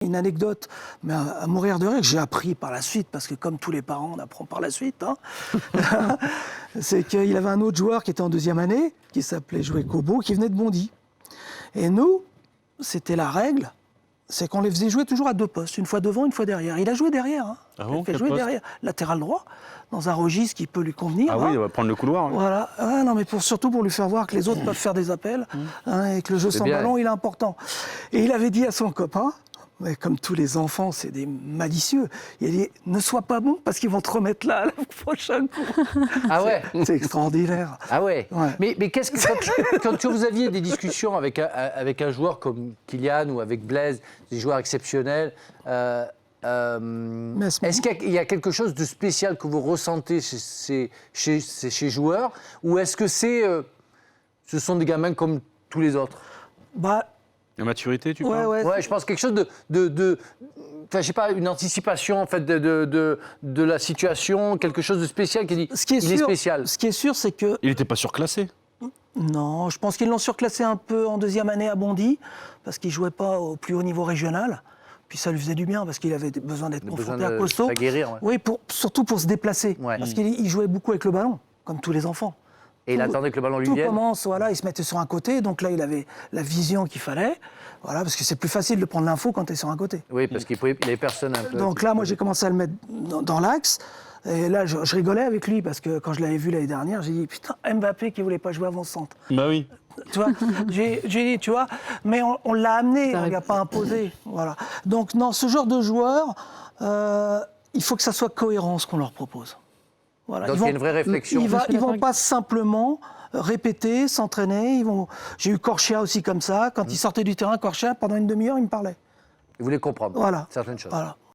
une anecdote, mais à mourir de rire, que j'ai appris par la suite, parce que comme tous les parents, on apprend par la suite. Hein. C'est qu'il avait un autre joueur qui était en 2e année, qui s'appelait Jouet Kobo, qui venait de Bondy. Et nous, c'était la règle, c'est qu'on les faisait jouer toujours à 2 postes, une fois devant, une fois derrière. Il a joué derrière. Hein. Ah bon, il a fait quel jouer poste? derrière, latéral droit, dans un registre qui peut lui convenir. Ah hein. oui, on va prendre le couloir. Oui. Voilà, ah, non, mais surtout pour lui faire voir que les autres peuvent faire des appels hein, et que le jeu sans bien. ballon, il est important. Et il avait dit à son copain, mais comme tous les enfants, c'est des malicieux, il a dit « Ne sois pas bon parce qu'ils vont te remettre là le prochain coup. » Ah ouais. C'est extraordinaire. Ah ouais. Ouais. Mais qu'est-ce que quand vous aviez des discussions avec un joueur comme Kylian ou avec Blaise, des joueurs exceptionnels, est-ce qu'il y a quelque chose de spécial que vous ressentez chez ces joueurs, ou est-ce que ce sont des gamins comme tous les autres? Bah, La maturité, tu ouais, parles ouais. Ouais, je pense quelque chose enfin, je sais pas, une anticipation en fait de la situation, quelque chose de spécial qui dit il est spécial. Ce qui est sûr, c'est que Il n'était pas surclassé. non, je pense qu'ils l'ont surclassé un peu en 2e année à Bondy, parce qu'il ne jouait pas au plus haut niveau régional. Puis ça lui faisait du bien, parce qu'il avait besoin d'être confronté à Cosso. S'aguerrir, ouais. Oui, surtout pour se déplacer. Ouais. Parce qu'il jouait beaucoup avec le ballon, comme tous les enfants. Et il attendait que le ballon lui Tout vienne. commence, voilà, il se mettait sur un côté, donc là, il avait la vision qu'il fallait. Voilà, parce que c'est plus facile de prendre l'info quand tu es sur un côté. Oui, parce qu'il n'avait personne un peu. Donc là, moi, j'ai commencé à le mettre dans l'axe. Et là, je rigolais avec lui, parce que quand je l'avais vu l'année dernière, j'ai dit, putain, Mbappé qui ne voulait pas jouer avant-centre. Bah oui. Tu vois, j'ai dit, tu vois, mais on l'a amené, on ne lui a pas imposé. Voilà. Donc, non, ce genre de joueurs, il faut que ça soit cohérent ce qu'on leur propose. Voilà. Donc il y a une vraie réflexion. Ils ne vont pas simplement répéter, s'entraîner. J'ai eu Corchia aussi comme ça. Quand il sortait du terrain, Corchia, pendant une demi-heure, il me parlait. Vous voulez comprendre Voilà. certaines choses. Voilà.